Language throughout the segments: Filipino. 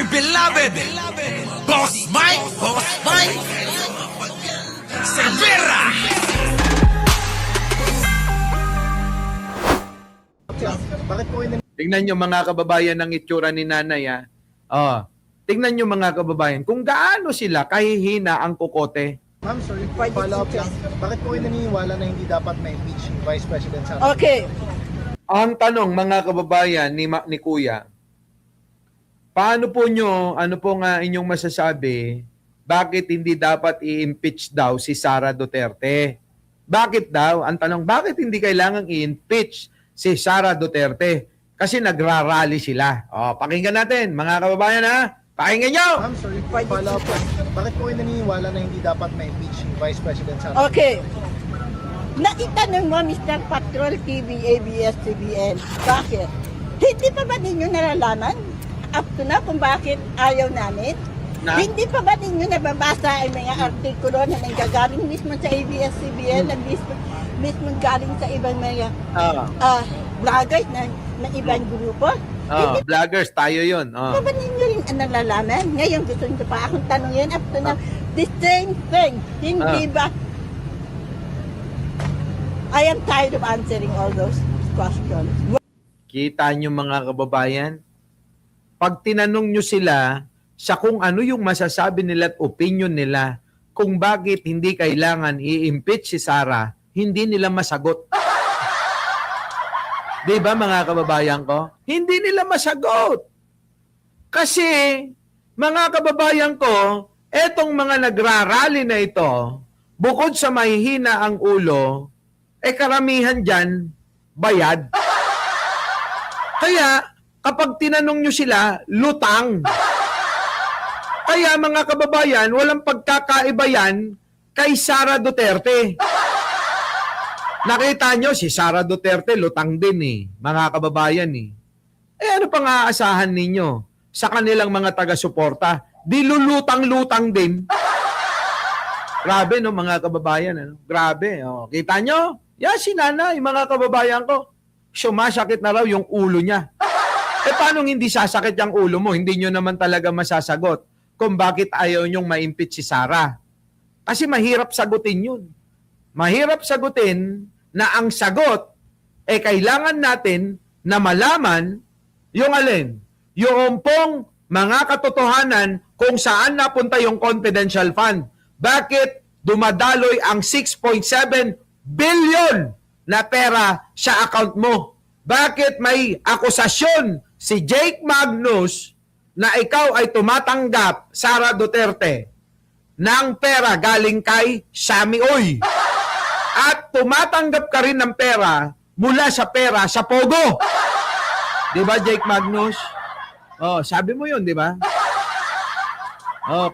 beloved Boss Mike Cervera. Bakit po Tingnan nyo mga kababayan ng itsura ni nanay. Tingnan nyo mga kababayan kung gaano sila kahihina ang kukote. Ma'am, sorry, follow up lang. Bakit po kayo naniniwala na hindi dapat ma-impeach yung Vice President Sara? Okay. Ang tanong mga kababayan ni Kuya, paano po nyo, ano po nga inyong masasabi, bakit hindi dapat i-impeach daw si Sara Duterte? Bakit daw? Ang tanong, bakit hindi kailangang i-impeach si Sara Duterte? Kasi nagrarally sila. Pakinggan natin mga kababayan ha. Pakinggan nyo! Ma'am, sorry, follow up lang. Bakit po kayo naniniwala na hindi dapat ma-impeach yung Vice President Sara? Okay. Naitanong mo, Mr. Patrol TV, ABS-CBN, bakit? Hindi pa ba ninyo nalalaman up to now kung bakit ayaw namin? Na? Hindi pa ba ninyo nababasa ang mga artikulo na nanggagaling mismo sa ABS-CBN na mismo galing sa ibang mga vloggers na ibang grupo? Vloggers, tayo yun. Hindi pa ba ninyo rin nalalaman? Ngayon gusto nyo pa akong tanongin up to now. The same thing. Hindi ba? I am tired of answering all those questions. Kita nyo mga kababayan? Pag tinanong nyo sila sa kung ano yung masasabi nila at opinion nila kung bakit hindi kailangan i-impeach si Sara, hindi nila masagot. Di ba mga kababayan ko? Hindi nila masagot. Kasi mga kababayan ko, etong mga nagrarally na ito, bukod sa mahihina ang ulo, karamihan dyan, bayad. Kaya, kapag tinanong nyo sila, lutang. Kaya mga kababayan, walang pagkakaiba yan kay Sara Duterte. Nakita nyo, si Sara Duterte, lutang din mga kababayan ano pang aasahan ninyo sa kanilang mga taga-suporta? Di lulutang-lutang din. Grabe no mga kababayan. Grabe. Kita nyo? Yan si nanay, mga kababayan ko. Sumasakit na raw yung ulo niya. Paano hindi sasakit yung ulo mo? Hindi nyo naman talaga masasagot kung bakit ayaw nyong ma-impeach si Sara. Kasi mahirap sagutin yun. Mahirap sagutin na ang sagot kailangan natin na malaman yung alin? Yung pong mga katotohanan kung saan napunta yung confidential fund. Bakit dumadaloy ang 6.7 billion na pera sa account mo? Bakit may akusasyon si Jake Magnus na ikaw ay tumatanggap, Sara Duterte, ng pera galing kay Sammy Oy? At tumatanggap ka rin ng pera mula sa pera sa Pogo. Di ba, Jake Magnus? Sabi mo yun, di ba?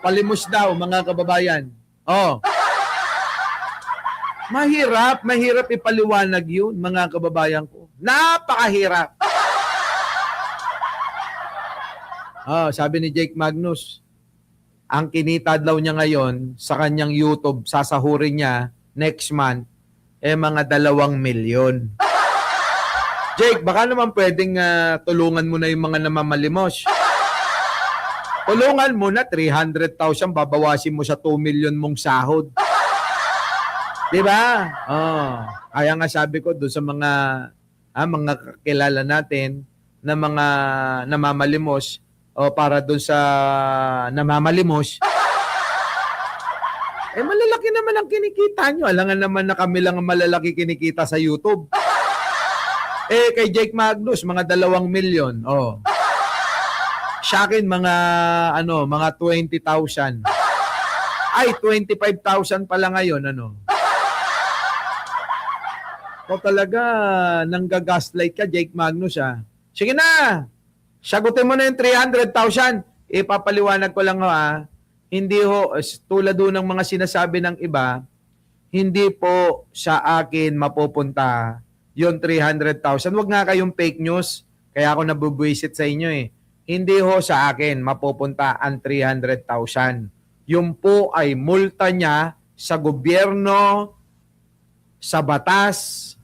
Palimos daw, mga kababayan. Mahirap ipaliwanag yun, mga kababayan ko. Napakahirap. Sabi ni Jake Magnus, ang kinita daw niya ngayon sa kanyang YouTube, sasahurin niya next month, mga 2 milyon. Jake, baka naman pwedeng tulungan mo na yung mga namamalimos. Tulungan mo na 300,000, babawasin mo sa 2 million mong sahod. Diba? Kaya nga sabi ko doon sa mga kakilala natin na mga namamalimos para doon sa namamalimos, malalaki naman ang kinikita nyo. Alangan naman na kami lang ang malalaki kinikita sa YouTube. Kay Jake Magnus, mga 2 milyon. Sa akin, mga 20,000. Ay, 25,000 pala ngayon, talaga, nanggagaslight ka, Jake Magnus, Sige na, sagutin mo na yung 300,000. Ipapaliwanag ko lang, hindi tulad ng mga sinasabi ng iba, hindi po sa akin mapupunta yung 300,000. Huwag nga kayong fake news, kaya ako nabubwisit sa inyo Hindi sa akin mapupunta ang 300,000. Yung po ay multa niya sa gobyerno, sa batas,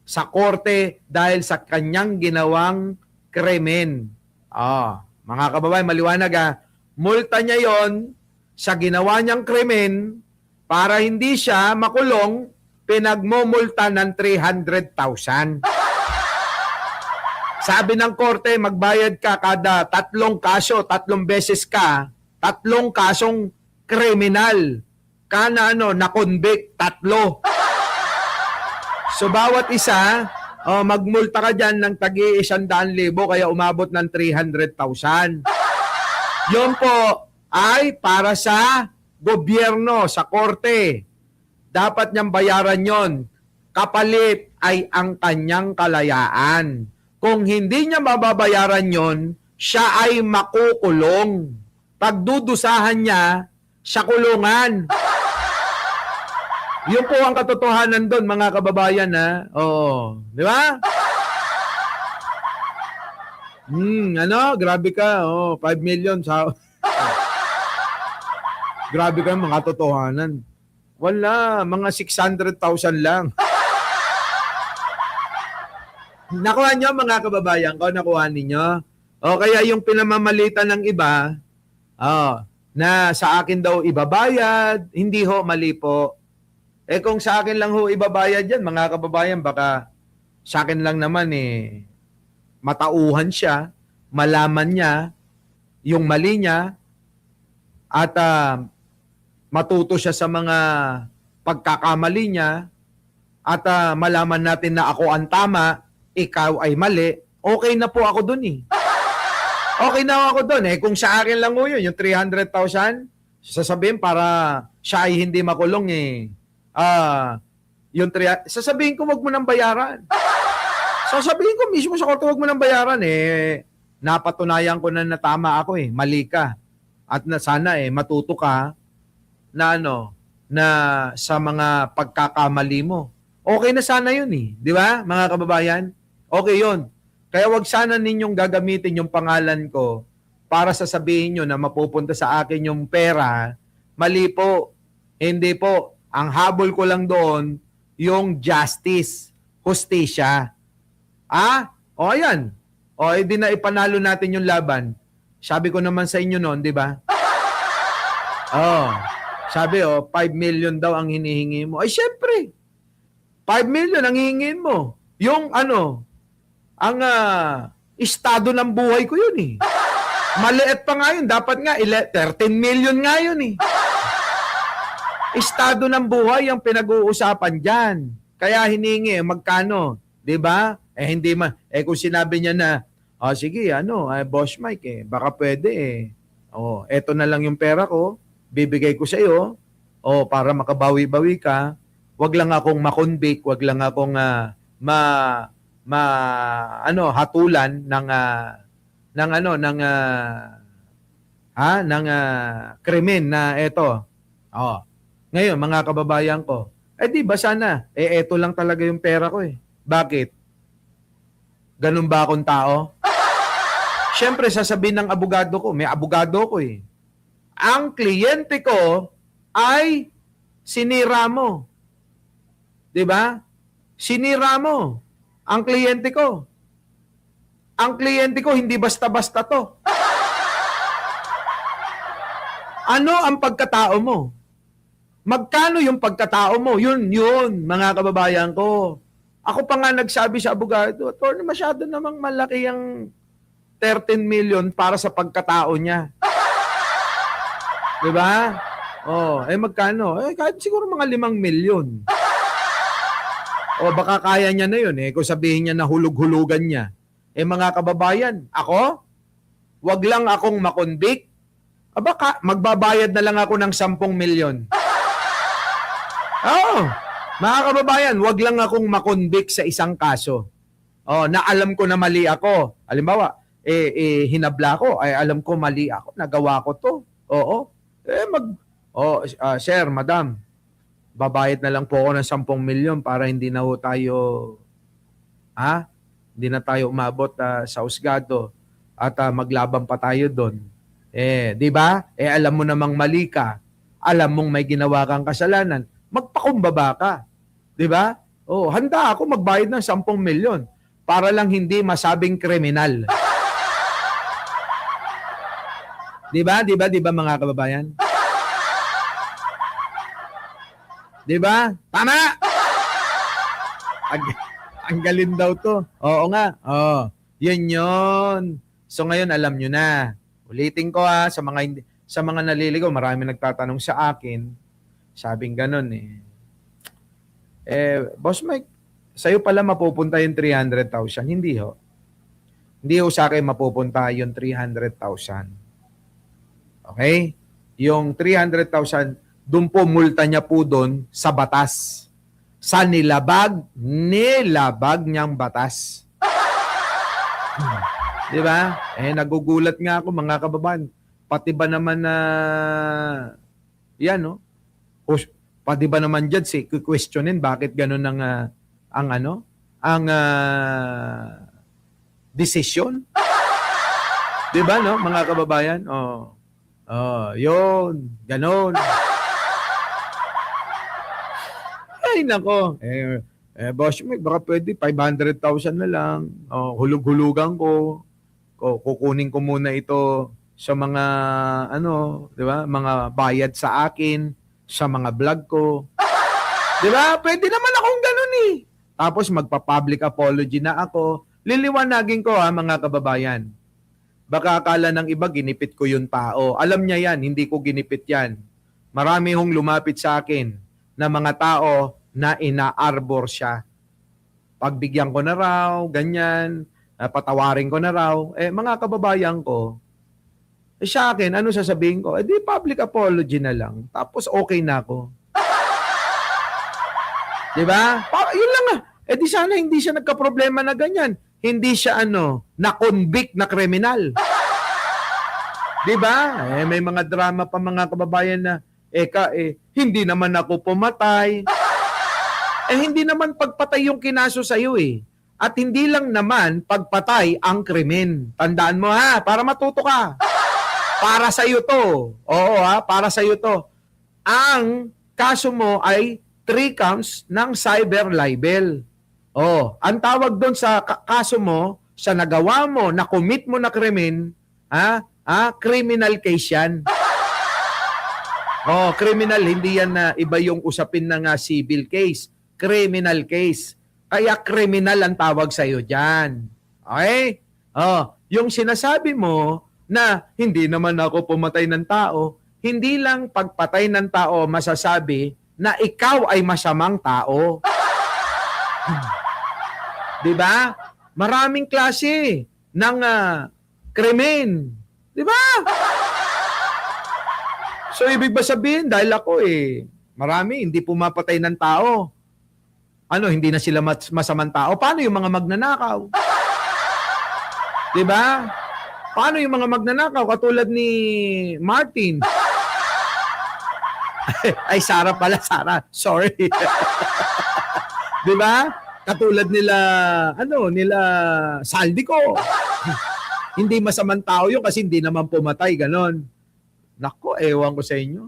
sa korte dahil sa kanyang ginawang krimen. Mga kababayan, maliwanag ha. Multa niya yon sa ginawa niyang krimen para hindi siya makulong, pinagmumulta ng 300,000. Sabi ng korte, magbayad ka kada 3 kaso, 3 beses ka, 3 kasong kriminal. Kana na-convict, 3. So bawat isa, magmulta ka dyan ng tagi 100,000 kaya umabot ng 300,000. Yun po ay para sa gobyerno, sa korte. Dapat niyang bayaran yon. Kapalit ay ang kanyang kalayaan. Kung hindi niya mababayaran yon, siya ay makukulong. Pagdudusahan niya sa kulungan. Yun po ang katotohanan doon, mga kababayan, ha? Oo. Di ba? Grabe ka. 5 million. Grabe ka, mga katotohanan. Wala, mga 600,000 lang. Nakuha nyo, mga kababayan ko, nakuha ninyo. O kaya yung pinamamalitan ng iba, na sa akin daw ibabayad, hindi ho, mali po. Kung sa akin lang ho ibabayad yan, mga kababayan, baka sa akin lang naman matauhan siya, malaman niya yung mali niya, at matuto siya sa mga pagkakamali niya, at malaman natin na ako ang tama, ikaw ay mali, okay na po ako dun Okay na ako dun Kung sa akin lang ho yun, yung 300,000, sasabihin para siya ay hindi makulong sasabihin ko wag mo nang bayaran. Sasabihin ko mismo sa korte wag mo nang bayaran napatunayan ko na tama ako mali ka. At na sana matuto ka na na sa mga pagkakamali mo. Okay na sana yun di ba mga kababayan? Okay yun. Kaya wag sana ninyong gagamitin yung pangalan ko para sasabihin nyo na mapupunta sa akin yung pera. Mali po. Hindi po. Ang habol ko lang doon, yung justice, hustisya. O ayan. O edi na ipanalo natin yung laban. Sabi ko naman sa inyo noon, di ba? Sabi 5 million daw ang hinihingi mo. Ay syempre, 5 million ang hihingin mo. Yung ang estado ng buhay ko yun Maliit pa nga yun. Dapat nga 13 million nga yun Estado ng buhay ang pinag-uusapan dyan. Kaya hiningi, magkano? Diba? Hindi man. Kung sinabi niya na, sige, Boss Mike, baka pwede eto na lang yung pera ko, bibigay ko sa iyo, para makabawi-bawi ka, wag lang akong makonvict, wag lang akong hatulan ng krimen na eto. Ngayon, mga kababayan ko, di ba sana, eto lang talaga yung pera ko Bakit? Ganun ba akong tao? Siyempre, sasabihin ng abogado ko, may abogado ko ang kliyente ko ay sinira mo. Di ba? Sinira mo ang kliyente ko. Ang kliyente ko, hindi basta-basta to. Ano ang pagkatao mo? Magkano yung pagkatao mo? Yun, mga kababayan ko. Ako pa nga nagsabi sa abogado, Attorney, masyado namang malaki ang 13 million para sa pagkatao niya. Diba? Magkano? Kahit siguro mga 5 million. Baka kaya niya na yun kung sabihin niya na hulug-hulugan niya. Mga kababayan, ako? Wag lang akong makonvict. Baka magbabayad na lang ako ng 10 million. Mga kababayan, wag lang akong makonvict sa isang kaso. Na alam ko na mali ako. Halimbawa, hinabla ko, alam ko mali ako, nagawa ko to. Sir, madam, babayad na lang po ako ng 10 million para hindi na tayo, hindi na tayo umabot sa husgado at maglaban pa tayo doon. Di ba? Alam mo namang mali ka. Alam mong may ginawa kang kasalanan. Magpakumbaba ka. Di ba? Handa ako magbayad ng 10 milyon para lang hindi masabing kriminal. Di ba? Di ba mga kababayan? Di ba? Tama! Ang galing daw to. Oo nga. Oh, yun. So ngayon alam nyo na. Ulitin ko sa mga naliligaw, marami nagtatanong sa akin. Sabing ganun eh. Boss Mike, sa'yo pala mapupunta yung 300,000. Hindi ho. Hindi ho sa akin mapupunta yung 300,000. Okay? Yung 300,000, doon po multa niya po doon sa batas. Sa nilabag niyang batas. Di ba? Nagugulat nga ako mga kababayan. Pati ba naman na yan, no? O pati ba naman dyan questionin bakit ganun ang desisyon? Di ba, no, mga kababayan? Yun, ganun. Ay, nako. Boss, baka pwede 500,000 na lang. Hulug-hulugan ko. Kukunin ko muna ito sa mga, di ba, mga bayad sa akin, sa mga vlog ko. Di ba? Pwede naman akong ganun eh. Tapos magpa-public apology na ako. Liliwanagin ko mga kababayan. Baka akala ng iba, ginipit ko yung tao. Alam niya yan, hindi ko ginipit yan. Marami hong lumapit sa akin na mga tao na ina-arbor siya. Pagbigyan ko na raw, ganyan, patawarin ko na raw. Mga kababayan ko, sa akin, ano sasabihin ko? Di public apology na lang. Tapos okay na ako. Di ba? Yun lang di sana hindi siya nagka-problema na ganyan. Hindi siya na-convict na kriminal. Di ba? May mga drama pa mga kababayan na hindi naman ako pumatay. Hindi naman pagpatay yung kinaso sa'yo eh. At hindi lang naman pagpatay ang krimen. Tandaan mo para matuto ka. Para sa'yo to. Oo para sa'yo to. Ang kaso mo ay 3 counts ng cyber libel. Ang tawag doon sa kaso mo, sa nagawa mo, na commit mo na krimen, criminal case yan. Criminal, hindi yan na iba yung usapin ng civil case. Criminal case. Kaya criminal ang tawag sa'yo dyan. Okay? Yung sinasabi mo na hindi naman ako pumatay ng tao, hindi lang pagpatay ng tao masasabi na ikaw ay masamang tao. Diba? Maraming klase ng krimen. Diba? So, ibig ba sabihin, dahil ako marami hindi pumapatay ng tao. Hindi na sila masamang tao. Paano yung mga magnanakaw? Diba? Paano yung mga magnanakaw? Katulad ni Martin. Ay, Sarah pala. Sarah. Sorry. Diba? Katulad nila Saldico. Hindi masamang tao yun kasi hindi naman pumatay. Ganon. Nako, ewan ko sa inyo.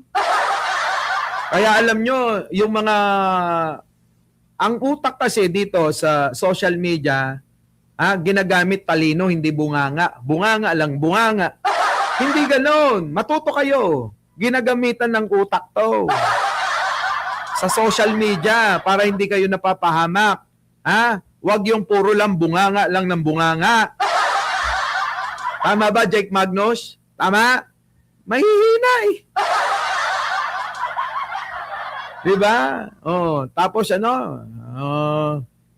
Kaya alam nyo, yung mga... Ang utak kasi dito sa social media, ginagamit talino, hindi bunganga. Bunganga lang, bunganga. Hindi ganon. Matuto kayo. Ginagamitan ng utak to. Sa social media, para hindi kayo napapahamak. Huwag yung puro lang bunganga lang ng bunganga. Tama ba, Jake Magnus? Tama? Mahihina Diba? Tapos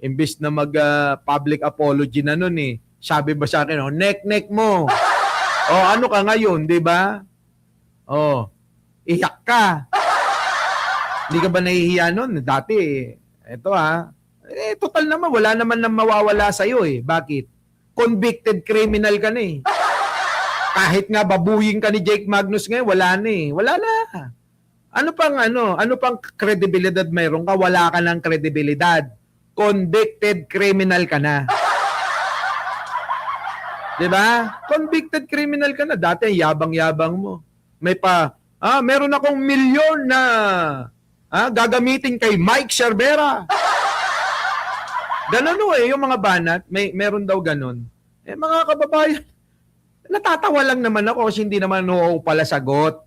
imbis na mag-public apology na nun sabi ba sa akin, nek-nek mo. Ano ka ngayon, diba? Iyak ka. Hindi ka ba nahihiya nun? Dati, total naman, wala naman nang mawawala sa'yo Bakit? Convicted criminal ka na Kahit nga babuyin ka ni Jake Magnus ngayon, wala na Wala na. Ano pang kredibilidad mayroon ka? Wala ka ng kredibilidad. Convicted criminal ka na. Diba? Convicted criminal ka na. Dati, yabang-yabang mo. Meron akong milyon na gagamitin kay Mike Cervera. Ganun yung mga banat, meron daw ganun. Mga kababayan, Natatawa lang naman ako kasi hindi naman oo pala sagot.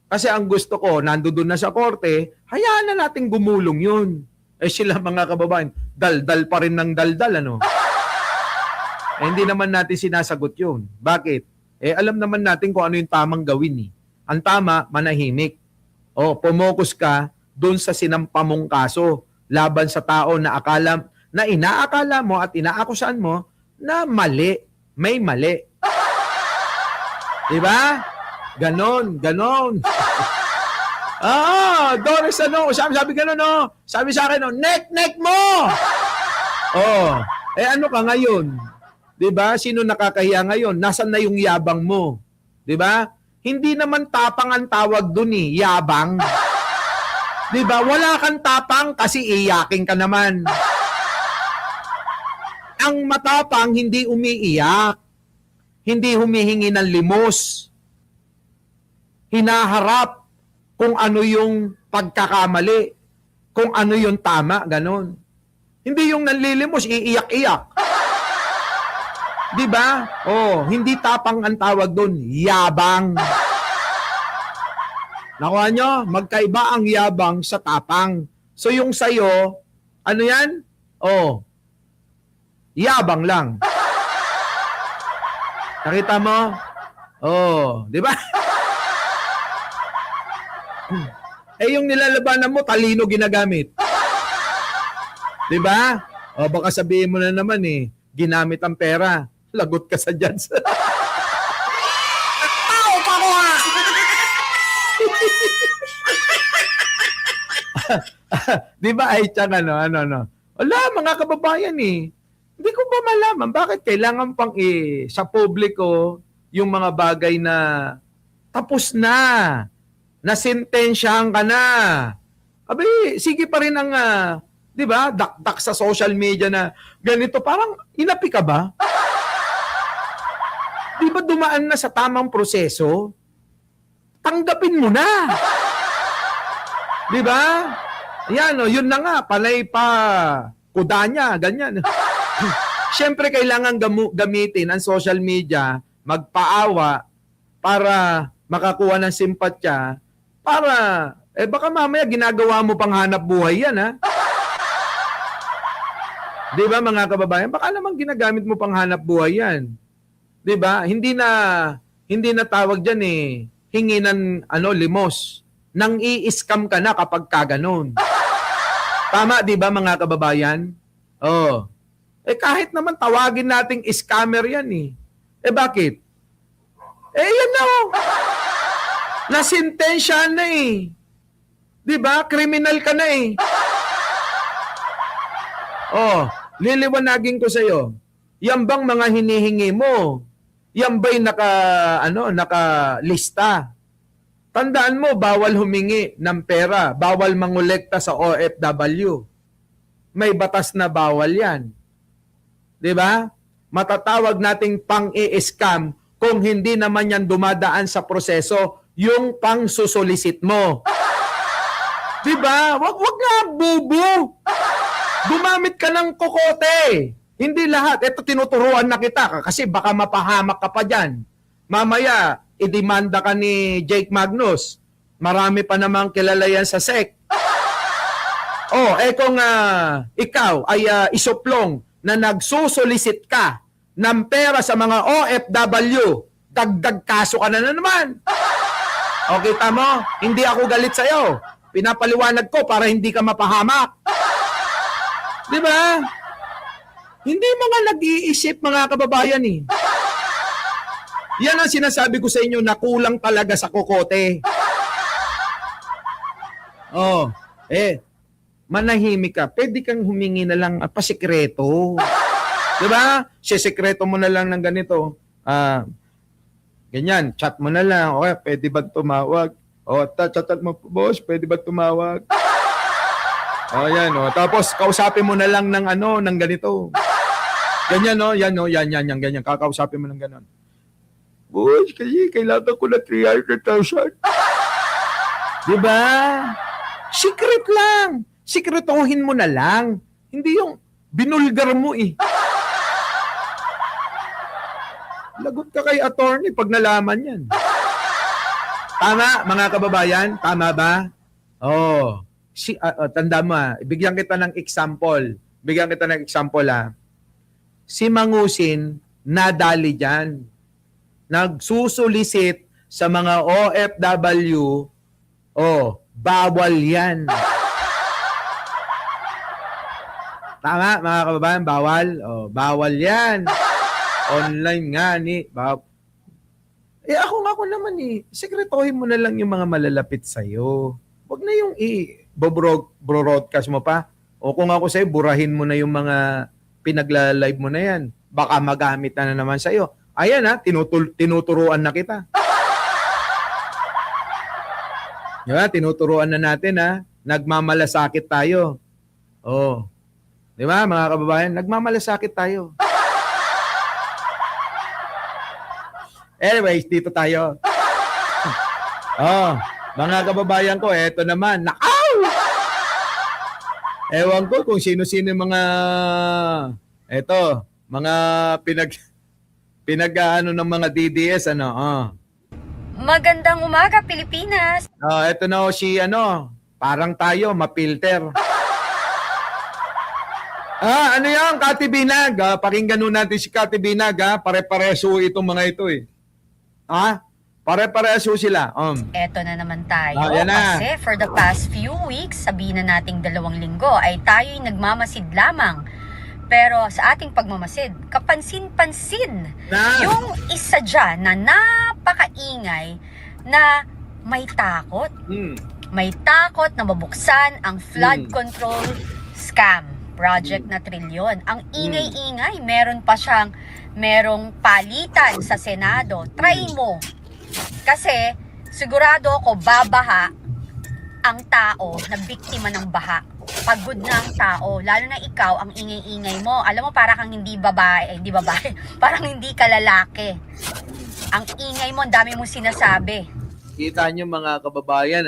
Kasi ang gusto ko, nandoon na sa korte, hayaan na natin gumulong yun. Eh sila mga kababayan, daldal pa rin ng daldal, ano? Eh, hindi naman natin sinasagot yun. Bakit? Eh alam naman natin kung ano yung tamang gawin. Ang tama, manahimik. O, pumokus ka doon sa sinampa mong kaso laban sa tao na inaakala mo at inaakusahan mo na mali. May mali. Diba? Ganon. Doris, sabi ganon, no? Sabi sa akin, no, neck mo! Ano ka ngayon? Diba? Sino nakakahiya ngayon? Nasaan na yung yabang mo? Diba? Hindi naman tapang ang tawag dun yabang. Diba? Wala kang tapang kasi iyaking ka naman. Ang matapang hindi umiiyak. Hindi humihingi ng limos. Hinaharap kung ano yung pagkakamali. Kung ano yung tama, ganon. Hindi yung nanlilimos, iiyak-iyak. Diba? Hindi tapang ang tawag doon, yabang. Nakuha nyo? Magkaiba ang yabang sa tapang. So yung sayo, ano yan? Yabang lang. Nakita mo? Di ba? Yung nilalabanan mo, talino ginagamit. Di ba? Baka sabihin mo na naman ginamit ang pera. Lagot ka sa judge. Tao pa ko ha! Di ba ay tiyan ano? Wala, mga kababayan Hindi ko ba malaman bakit kailangan pang sa publiko yung mga bagay na tapos na. Nasintensyahan ka na. Abi, sige pa rin ang, di ba, dakdak sa social media na ganito. Parang inapi ka ba? Di ba dumaan na sa tamang proseso? Tanggapin mo na. Di ba? Yan, yun na nga, panay pa, kuda niya, ganyan. Siyempre, kailangan gamitin ang social media, magpaawa, para makakuha ng simpatya, para, baka mamaya ginagawa mo pang hanap buhay yan, ha? Di ba, mga kababayan? Baka naman ginagamit mo pang hanap buhay yan. Di ba? Hindi na tawag dyan hingi ng limos. Nang i-scam ka na kapag kaganon. Tama, di ba, mga kababayan? Kahit naman tawagin nating scammer yan bakit? Yan na nasintensyahan na di ba? Kriminal ka na liliwanagin ko sa'yo. Yan bang mga hinihingi mo? Yan ba'y nakalista? Tandaan mo, bawal humingi ng pera. Bawal mangolekta sa OFW. May batas na bawal yan. Di ba? Matatawag nating pang-i-scam kung hindi naman yan dumadaan sa proseso yung pang-susolicit mo. Di ba? Wag nga, bubo. Gumamit ka ng kokote. Hindi lahat. Ito, tinuturuan na kita kasi baka mapahamak ka pa dyan. Mamaya, idemanda ka ni Jake Magnus. Marami pa namang kilala yan sa SEC. Kung ikaw ay isuplong na nagsusolicit ka ng pera sa mga OFW, dagdag kaso ka na naman. Okay, tamo? Hindi ako galit sa'yo. Pinapaliwanag ko para hindi ka mapahamak. Di ba? Hindi mga nag-iisip, mga kababayan Yan ang sinasabi ko sa inyo na kulang talaga sa kokote. Manahimik ka. Pwede kang humingi na lang pasikreto. Diba? Sisikreto mo na lang ng ganito. Ganyan, chat mo na lang. Okay, pwede ba tumawag? Chat mo, boss, pwede ba tumawag? Yan. Tapos, kausapin mo na lang ng ganito. Ganyan, yan, ganyan. Kakausapin mo ng ganon. Boss, kasi kailangan ko na 300,000. Diba? Secret lang. Sikretohin mo na lang. Hindi yung binulgar mo Lagot ka kay attorney pag nalaman yan. Tama, mga kababayan? Tama ba? Oo. Tanda mo, bigyan kita ng example. Si Mangusin, nadali dyan. Nagsusulisit sa mga OFW, bawal yan. Tama, mga kababayan, bawal. Bawal yan. Online nga ni. Ako naman sekretohin mo na lang yung mga malalapit sa'yo. Huwag na yung broadcast mo pa. O kung ako sa'yo, burahin mo na yung mga pinagla-live mo na yan. Baka magamit na naman sa'yo. Ayan tinuturuan na kita. Diba? Tinuturuan na natin Nagmamalasakit tayo. Di ba, mga kababayan? Nagmamalasakit tayo. Anyways, dito tayo. Mga kababayan ko, eto naman. Nakaw! Ewan ko kung sino-sino mga mga pinag-ano ng mga DDS, Magandang umaga, Pilipinas! Eto na si parang tayo, mapilter. Ano yan, Kati Binag? Pakinggan nun natin si Kati Binag, pare-pareso itong mga ito Pare-pareso sila. Eto na naman tayo. Yan na. Kasi for the past few weeks, sabihin na nating 2 linggo, ay tayo'y nagmamasid lamang. Pero sa ating pagmamasid, kapansin-pansin yung isa dyan na napakaingay na may takot. May takot na mabuksan ang flood control scam project na trilyon. Ang ingay-ingay, merong palitan sa Senado. Try mo. Kasi sigurado ako babaha ang tao na biktima ng baha. Pagod na ang tao, lalo na ikaw, ang ingay-ingay mo. Alam mo, para kang hindi babae, parang hindi ka lalaki. Ang ingay mo, ang dami mong sinasabi. Kita nyo mga kababayan,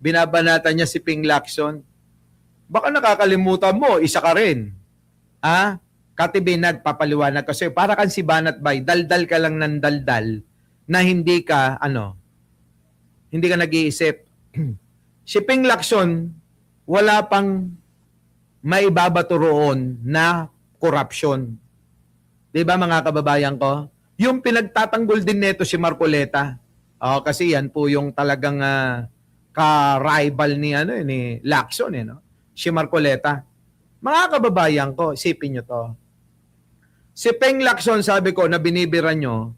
binabanatan niya si Ping Lacson. Baka nakakalimutan mo, isa ka rin. Kati Binag, papaliwanag kasi para kang si Banat Bay, daldal ka lang ng daldal na hindi ka nag-iisip. Si Ping Lacson, wala pang maibabato roon na corruption. Diba mga kababayan ko? Yung pinagtatanggol din nito si Marcoleta. Kasi yan po yung talagang ka-rival ni Lacson. Si Marcoleta. Mga kababayan ko, isipin nyo to. Si Ping Lacson, sabi ko, na binibira nyo,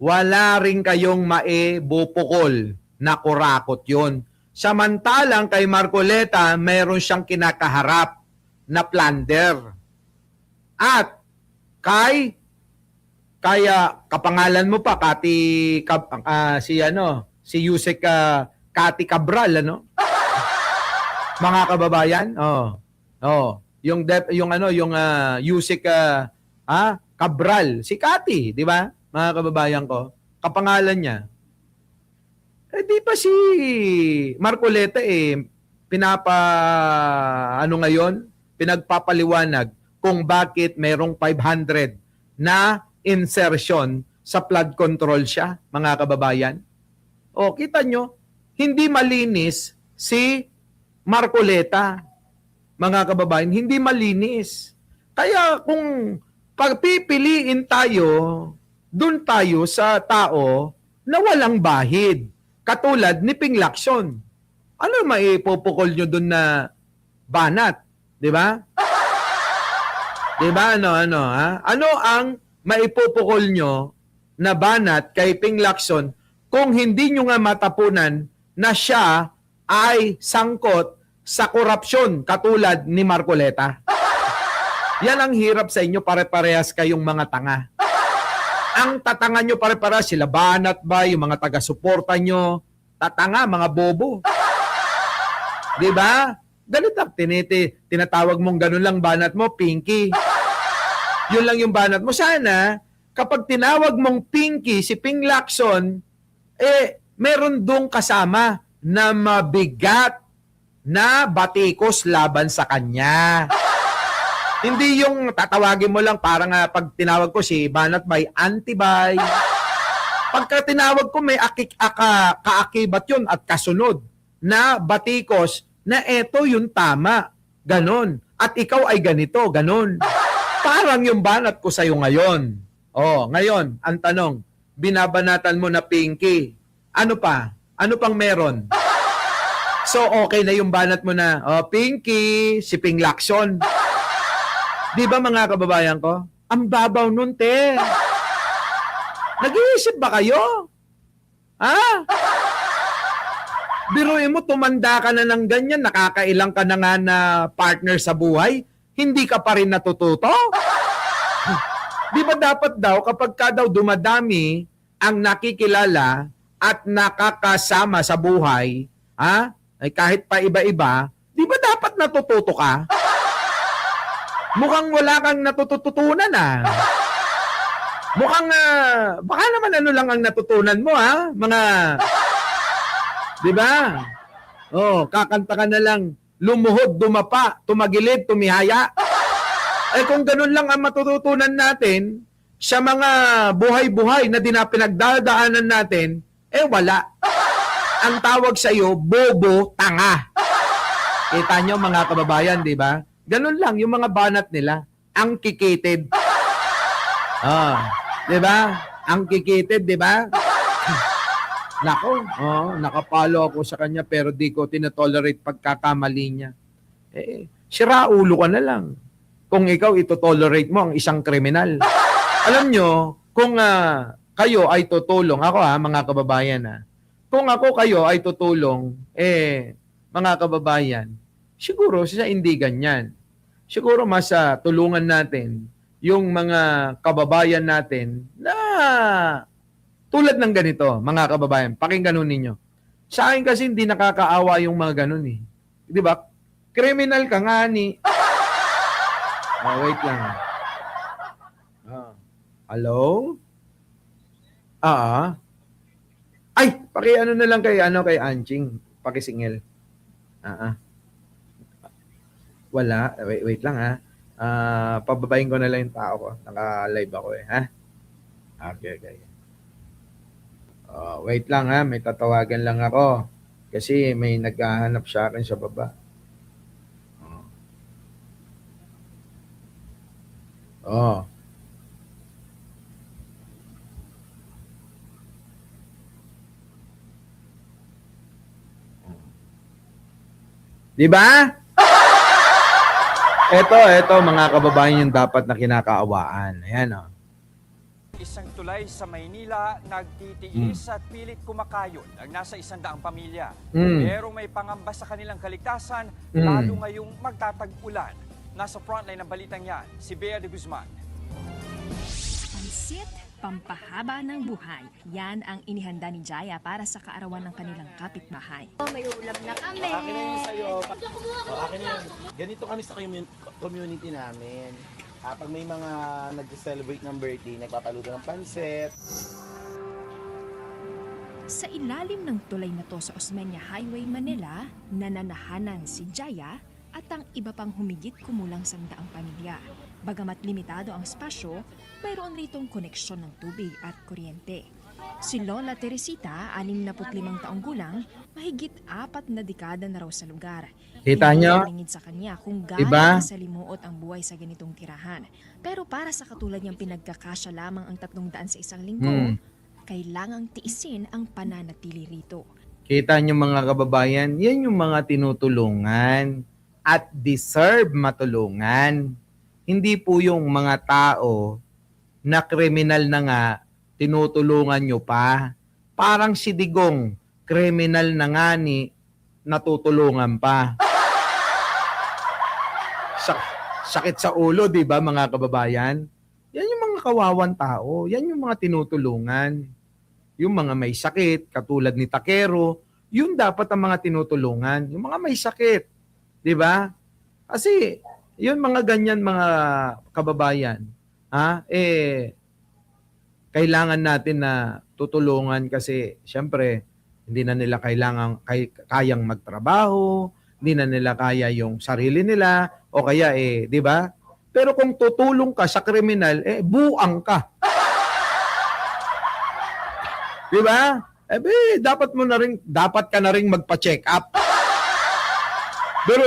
wala rin kayong maibupukol na kurakot yon. Samantalang kay Marcoleta, mayroon siyang kinakaharap na plunder. At kaya kapangalan mo pa, si Yusek Kati Cabral, mga kababayan, yung Yusek Cabral, si Kati, di ba? Mga kababayan ko, kapangalan niya. Di pa si Marcoleta pinagpapaliwanag kung bakit merong 500 na insertion sa flood control siya, mga kababayan. Kita nyo, hindi malinis si Marcoleta, mga kababayan, hindi malinis. Kaya kung pagpipiliin tayo, dun tayo sa tao na walang bahid. Katulad ni Ping Lacson. Ano maipupukol nyo dun na banat? Di ba? Di ba? Ano ang maipupukol nyo na banat kay Ping Lacson kung hindi nyo nga matapunan na siya ay sangkot sa korupsyon katulad ni Marcoleta? Yan ang hirap sa inyo, pare-parehas kayong mga tanga. Ang tatanga nyo pare-parehas, sila Banat ba, yung mga taga-suporta nyo, tatanga, mga bobo. Diba? Dalitak, tinatawag mong ganun lang banat mo, Pinky. Yun lang yung banat mo. Sana, kapag tinawag mong Pinky, si Ping Lacson, meron dong kasama na mabigat na batikos laban sa kanya. Hindi yung tatawagin mo lang parang pag tinawag ko si Banat Bay, Antibay. Pagka tinawag ko may kaakibat yun at kasunod na batikos na eto yung tama. Ganon. At ikaw ay ganito. Ganon. Parang yung banat ko sa'yo ngayon. Oh, ngayon, ang tanong, binabanatan mo na Pinky. Ano pa? Ano pang meron? So, okay na yung banat mo na, oh, Pinky, si Ping Lacson. Di ba mga kababayan ko? Ang babaw nun, te. Nag-iisip ba kayo? Ha? Biruin mo, tumanda ka na ng ganyan, nakakailang ka na nga na partner sa buhay, hindi ka pa rin natututo? Di ba dapat daw, kapag ka daw dumadami ang nakikilala at nakakasama sa buhay, ha? Ay kahit pa iba-iba, di ba dapat natututo ka? Mukhang wala kang natututunan, Mukhang, baka naman ano lang ang natutunan mo, Mga, di ba? Oh, kakanta ka na lang, lumuhod, dumapa, tumagilid, tumihaya. Eh kung ganun lang ang matututunan natin sa mga buhay-buhay na pinagdadaanan natin, eh wala. Ang tawag sa iyo, bobo, tanga. Kita nyo mga kababayan, di ba? Ganun lang yung mga banat nila. Ang kikitid. Di ba? Ang kikitid, di ba? Nako, nakapalo ako sa kanya pero di ko tinotolerate pagkakamali niya. Eh, sira ulo ka na lang. Kung ikaw ito-tolerate mo ang isang kriminal. Alam nyo, kung kayo ay tutulong, ako mga kababayan kung ako kayo ay tutulong, mga kababayan, siguro siya hindi ganyan. Siguro mas tulungan natin yung mga kababayan natin na tulad ng ganito, mga kababayan. Pakinggan ninyo. Sa akin kasi hindi nakakaawa yung mga ganun eh. Di ba? Criminal ka nga ni... wait lang. Hello? Ay, paki-ano na lang kay Anching. Pakisingil. Wala. Wait lang pababayin ko na lang yung tao ko. Naka-live ako Okay. Wait lang may tatawagan lang ako. Kasi may naghahanap sa akin sa baba. Di ba? Ito mga kababayan yung dapat na kinakaawaan. Ayan Isang tulay sa Maynila nagtitiis at pilit kumakayod ang nasa 100 pamilya. Pero may pangamba sa kanilang kaligtasan, lalo ngayong magtatag-ulan. Nasa frontline ng balitang yan, si Bea de Guzman. Pansit, pampahaba ng buhay. Yan ang inihanda ni Jaya para sa kaarawan ng kanilang kapitbahay. May ulam na kami. Akin na yun sa'yo. Akin na yun. Ganito kami sa community namin. Pag may mga nag-celebrate ng birthday, nagpapaluto ng pansit. Sa ilalim ng tulay na to sa Osmeña Highway, Manila, nananahanan si Jaya at ang iba pang humigit kumulang 100 pamilya. Bagamat limitado ang espasyo, mayroon ritong koneksyon ng tubig at kuryente. Si Lola Teresita, 65 taong gulang, mahigit 4 na dekada na raw sa lugar. Kita nyo? Hindi sa kanya kung Diba? gaano kasalimuot ang buhay sa ganitong tirahan. Pero para sa katulad niyang pinagkakasya lamang ang 300 sa isang linggo, kailangang tiisin ang pananatili rito. Kita nyo mga kababayan, yan yung mga tinutulungan at deserve matulungan. Hindi po yung mga tao na kriminal na nga, tinutulungan nyo pa. Parang si Digong, kriminal na nga ni, natutulungan pa. Sakit sa ulo, di ba mga kababayan? Yan yung mga kawawan tao. Yan yung mga tinutulungan. Yung mga may sakit, katulad ni Takero, yun dapat ang mga tinutulungan. Yung mga may sakit. Di ba? Kasi, yun mga ganyan mga kababayan. Kailangan natin na tutulungan kasi syempre hindi na nila kayang magtrabaho, hindi na nila kaya yung sarili nila o kaya 'di ba? Pero kung tutulong ka sa kriminal, buang ka. Di ba? Dapat ka na rin magpa-check up. Pero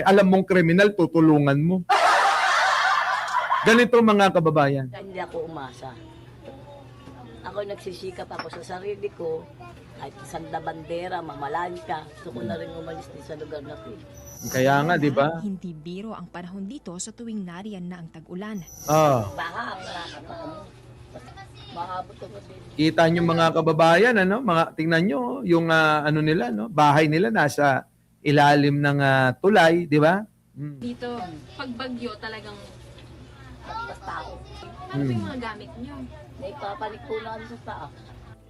alam mong kriminal, tutulungan mo. Ganito mga kababayan. Hindi ako umasa. Ako nagsisikap ako sa sarili ko. Kahit isang bandera, mamalansya. Gusto ko na rin umalis din sa lugar na to. Kaya nga, di ba? Hindi biro ang panahon dito sa tuwing nariyan na ang tag-ulan. Baha, mahabot ako din. Kita nyo mga kababayan, tingnan nyo yung nila, bahay nila nasa ilalim ng tulay, di ba? Dito, pag bagyo talagang Basta ako. ano ba yung mga gamit nyo? Naipapanik po namin sa taas.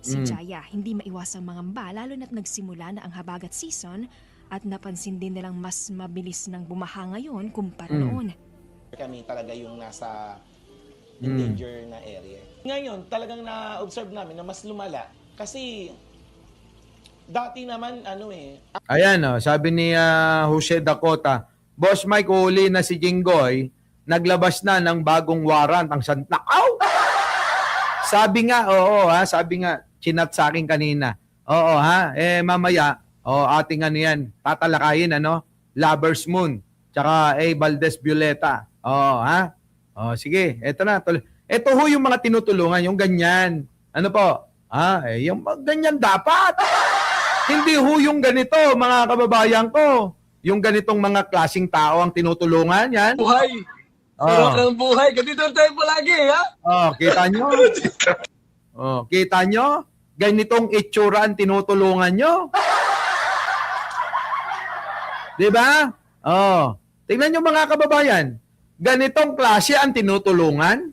Si Jaya hindi maiwasang mangamba lalo na't nagsimula na ang habagat season at napansin din nilang mas mabilis nang bumaha ngayon kumpara noon. Kami talaga yung nasa endanger na area. Ngayon, talagang na-observe namin na mas lumala. Kasi, dati naman, Ayan, sabi ni Jose Dakota, Boss Mike, huli na si Jinggoy, naglabas na ng bagong warrant ang Santakaw. Sabi nga, sabi nga, chinat sa akin kanina. Mamaya, ating tatalakayin, Lovers Moon, tsaka Valdez Violeta. Sige, eto na. Ito ho yung mga tinutulungan, yung ganyan. Ano po? Yung ganyan dapat. Hindi ho yung ganito, mga kababayan ko. Yung ganitong mga klaseng tao ang tinutulungan, yan. Buhay! Sarap ng buhay! Ganito tayo palagi, ha? Kita nyo? Kita nyo? Ganitong itsura ang tinutulungan nyo. Diba? Tingnan nyo mga kababayan. Ganitong klase ang tinutulungan.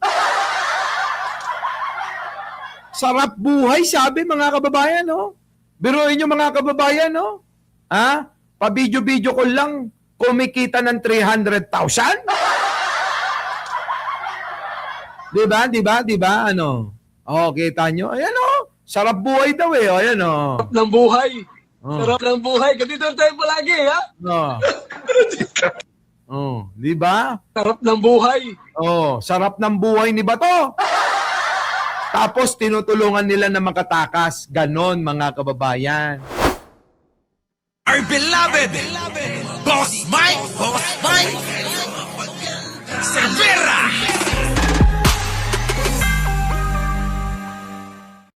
Sarap buhay, sabi mga kababayan, Biruin nyo mga kababayan, Pa-video-video ko lang, kumikita ng 300,000? Diba? Kita nyo? Ayan, sarap buhay daw, Ayan, Sarap ng buhay! Sarap ng buhay! Ganito tayo palagi, ha? Diba? Sarap ng buhay! Sarap ng buhay ni Bato. Tapos tinutulungan nila na makatakas. Ganon, mga kababayan. Our beloved Boss Mike Cervera!